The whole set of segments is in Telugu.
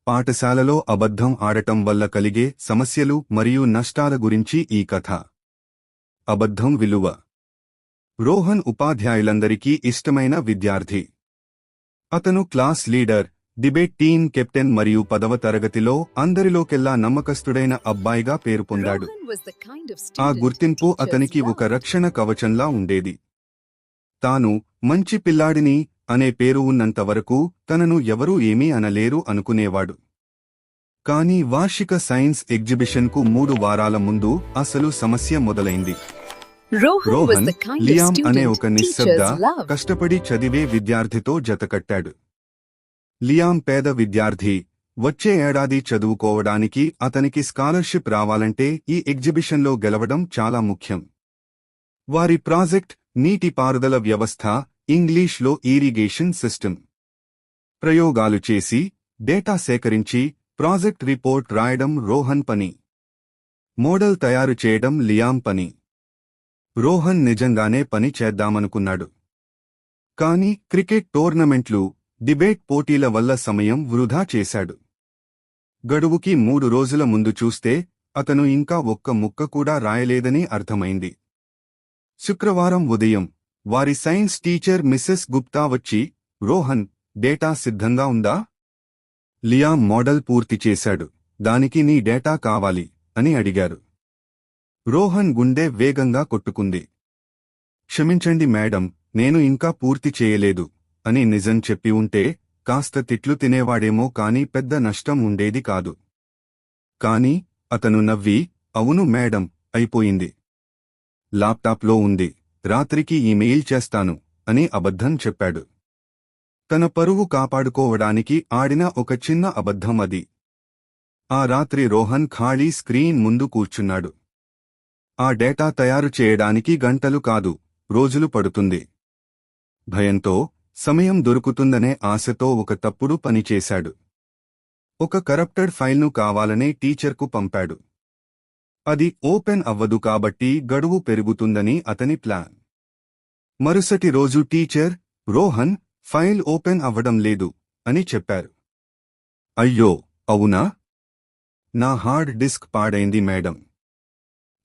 పాఠశాలలో అబద్ధం ఆడటం వల్ల కలిగే సమస్యలు మరియు నష్టాల గురించి ఈ కథ. అబద్ధం విలువ. రోహన్ ఉపాధ్యాయులందరికీ ఇష్టమైన విద్యార్థి. అతను class leader, debate team captain మరియు 10వ తరగతిలో అందరిలోకెల్లా నమ్మకస్తుడైన అబ్బాయిగా పేరు పొందాడు. ఆ గుర్తింపు అతనికి ఒక రక్షణ కవచంలా ఉండేది. తాను మంచి పిల్లాడిని అనే పేరు ఉన్నంతవరకు తనను ఎవరూ ఏమీ అనలేరు అనుకునేవాడు. కాని వార్షిక సైన్స్ ఎగ్జిబిషన్కు 3 వారాల ముందు అసలు సమస్య మొదలైంది. రోహన్ లియామ్ అనే ఒక నిశ్శబ్ద, కష్టపడి చదివే విద్యార్థితో జతకట్టాడు. లియామ్ పేద విద్యార్థి. వచ్చే ఏడాది చదువుకోవడానికి అతనికి స్కాలర్షిప్ రావాలంటే ఈ ఎగ్జిబిషన్లో గెలవడం చాలా ముఖ్యం. వారి ప్రాజెక్ట్ నీటిపారుదల వ్యవస్థ, ఇంగ్లీష్లో ఇరిగేషన్ సిస్టమ్. ప్రయోగాలు చేసి, డేటా సేకరించి, ప్రాజెక్ట్ రిపోర్ట్ రాయడం రోహన్ పని. మోడల్ తయారు చేయడం లియామ్ పని. రోహన్ నిజంగానే పని చేద్దామనుకున్నాడు. కాని క్రికెట్ టోర్నమెంట్లు, డిబేట్ పోటీల వల్ల సమయం వృధా చేశాడు. గడువుకి 3 రోజుల ముందు చూస్తే అతను ఇంకా ఒక్క ముక్క కూడా రాయలేదని అర్థమైంది. శుక్రవారం ఉదయం వారి సైన్స్ టీచర్ మిసెస్ గుప్తా వచ్చి, రోహన్, డేటా సిద్ధంగా ఉందా? లియామ్ మోడల్ పూర్తి చేశాడు, దానికి నీ డేటా కావాలి అని అడిగారు. రోహన్ గుండె వేగంగా కొట్టుకుంది. క్షమించండి మేడం, నేను ఇంకా పూర్తి చేయలేదు అని నిజం చెప్పి ఉంటే కాస్త తిట్లు తినేవాడేమో కాని పెద్ద నష్టం ఉండేది కాదు. కాని అతను నవ్వి, అవును మేడం, అయిపోయింది. ల్యాప్టాప్లో ఉంది, రాత్రికి ఈమెయిల్ చేస్తాను అని అబద్ధం చెప్పాడు. తన పరువు కాపాడుకోవడానికి ఆడిన ఒక చిన్న అబద్ధం అది. ఆ రాత్రి రోహన్ ఖాళీ స్క్రీన్ ముందు కూర్చున్నాడు. ఆ డేటా తయారు చేయడానికి గంటలు కాదు, రోజులు పడుతుంది. భయంతో, సమయం దొరుకుతుందనే ఆశతో ఒక తప్పుడు పని చేశాడు. ఒక కరప్టెడ్ ఫైల్ను కావాలనే టీచర్కు పంపాడు. అది ఓపెన్ అవ్వదు కాబట్టి గడువు పెరుగుతుందని అతని ప్లాన్. మరుసటి రోజు టీచర్, రోహన్, ఫైల్ ఓపెన్ అవ్వడం లేదు అని చెప్పారు. అయ్యో, అవునా? నా హార్డ్ డిస్క్ పాడైంది మేడం.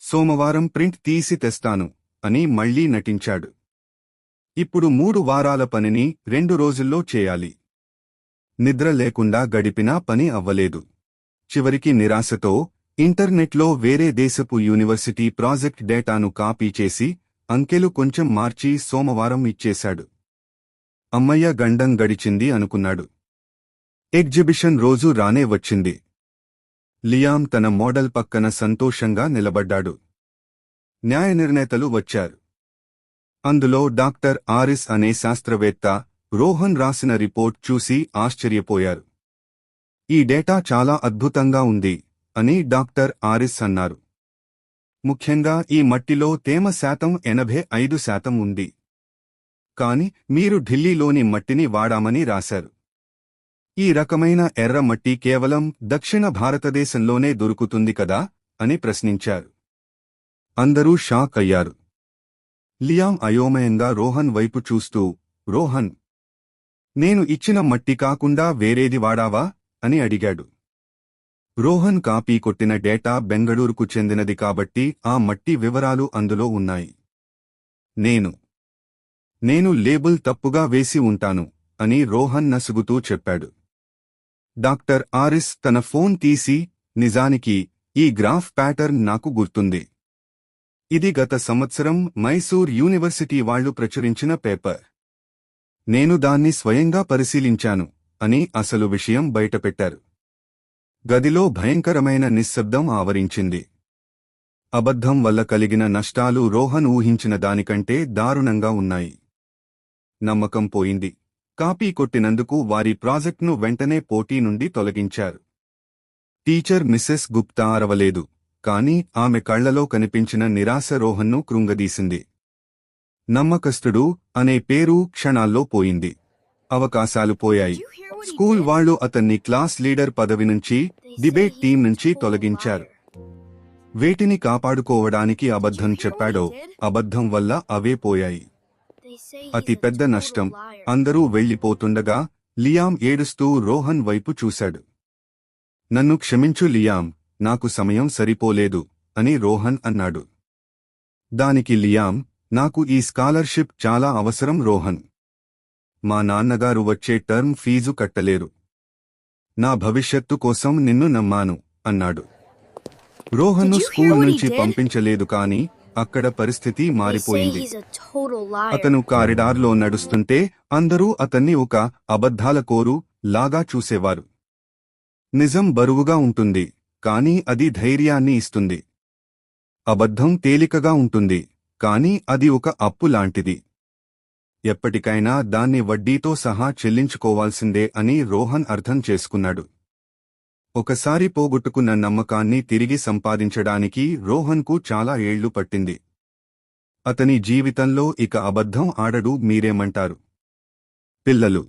సోమవారం ప్రింట్ తీసి తెస్తాను అని మళ్లీ నటించాడు. ఇప్పుడు 3 వారాల పనిని 2 రోజుల్లో చేయాలి. నిద్ర లేకుండా గడిపినా పని అవ్వలేదు. చివరికి నిరాశతో ఇంటర్నెట్లో వేరే దేశపు యూనివర్సిటీ ప్రాజెక్ట్ డేటాను కాపీ చేసి, అంకెలు కొంచెం మార్చి సోమవారం ఇచ్చేశాడు. అమ్మయ్య, గండం గడిచింది అనుకున్నాడు. ఎగ్జిబిషన్ రోజు రానే వచ్చింది. లియామ్ తన మోడల్ పక్కన సంతోషంగా నిలబడ్డాడు. న్యాయనిర్ణేతలు వచ్చారు. అందులో డాక్టర్ ఆరిస్ అనే శాస్త్రవేత్త రోహన్ రాసిన రిపోర్ట్ చూసి ఆశ్చర్యపోయారు. ఈ డేటా చాలా అద్భుతంగా ఉంది అని డాక్టర్ ఆరిస్ అన్నారు. ముఖ్యంగా ఈ మట్టిలో తేమ శాతం 85% ఉంది. కాని మీరు ఢిల్లీలోని మట్టిని వాడామని రాశారు. ఈ రకమైన ఎర్ర మట్టి కేవలం దక్షిణ భారతదేశంలోనే దొరుకుతుంది కదా అని ప్రశ్నించారు. అందరూ షాక్ అయ్యారు. లియామ్ అయోమయంగా రోహన్ వైపు చూస్తూ, రోహన్, నేను ఇచ్చిన మట్టి కాకుండా వేరేది వాడావా అని అడిగాడు. రోహన్ కాపీ కొట్టిన డేటా బెంగళూరుకు చెందినది కాబట్టి ఆ మట్టి వివరాలు అందులో ఉన్నాయి. నేను లేబుల్ తప్పుగా వేసి ఉంటాను అని రోహన్ నసుగుతూ చెప్పాడు. డాక్టర్ ఆరిస్ తన ఫోన్ తీసి, నిజానికి ఈ గ్రాఫ్ ప్యాటర్న్ నాకు గుర్తుంది. ఇది గత సంవత్సరం మైసూర్ యూనివర్సిటీ వాళ్లు ప్రచురించిన పేపర్. నేను దాన్ని స్వయంగా పరిశీలించాను అని అసలు విషయం బయటపెట్టారు. గదిలో భయంకరమైన నిశ్శబ్దం ఆవరించింది. అబద్ధం వల్ల కలిగిన నష్టాలు రోహన్ ఊహించిన దానికంటే దారుణంగా ఉన్నాయి. నమ్మకం పోయింది. కాపీ కొట్టినందుకు వారి ప్రాజెక్ట్ను వెంటనే పోటీ నుండి తొలగించారు. టీచర్ మిసెస్ గుప్తా అరవలేదు, కాని ఆమె కళ్లలో కనిపించిన నిరాశ రోహన్ను కృంగదీసింది. నమ్మకస్తుడు అనే పేరు క్షణాల్లో పోయింది. అవకాశాలు పోయాయి. స్కూల్ వాళ్లు అతన్ని క్లాస్ లీడర్ పదవి నుంచి, డిబేట్ టీం నుంచి తొలగించారు. వేటిని కాపాడుకోవడానికి అబద్ధం చెప్పాడో, అబద్ధం వల్ల అవే పోయాయి. అతి పెద్ద నష్టం. అందరూ వెళ్లిపోతుండగా లియామ్ ఏడుస్తూ రోహన్ వైపు చూశాడు. నన్ను క్షమించు లియామ్, నాకు సమయం సరిపోలేదు అని రోహన్ అన్నాడు. దానికి లియామ్, నాకు ఈ స్కాలర్షిప్ చాలా అవసరం రోహన్. మా నాన్నగారు వచ్చే టర్మ్ ఫీజు కట్టలేరు. నా భవిష్యత్తు కోసం నిన్ను నమ్మాను అన్నాడు. రోహన్ను Did you hear school what he నుంచి did? పంపించలేదు కాని అక్కడ పరిస్థితి They say మారిపోయింది. he's a total liar. అతను కారిడార్లో నడుస్తుంటే అందరూ అతన్ని ఒక అబద్ధాల కోరు లాగా చూసేవారు. నిజం బరువుగా ఉంటుంది, కానీ అది ధైర్యాన్ని ఇస్తుంది. అబద్ధం తేలికగా ఉంటుంది, కానీ అది ఒక అప్పు లాంటిది. ఎప్పటికైనా దాన్ని వడ్డీతో సహా చెల్లించుకోవాల్సిందే అని రోహన్ అర్థం చేసుకున్నాడు. ఒకసారి పోగొట్టుకున్న నమ్మకాన్ని తిరిగి సంపాదించడానికి రోహన్కు చాలా ఏళ్లు పట్టింది. అతని జీవితంలో ఇక అబద్ధం ఆడడు. మీరేమంటారు పిల్లలు?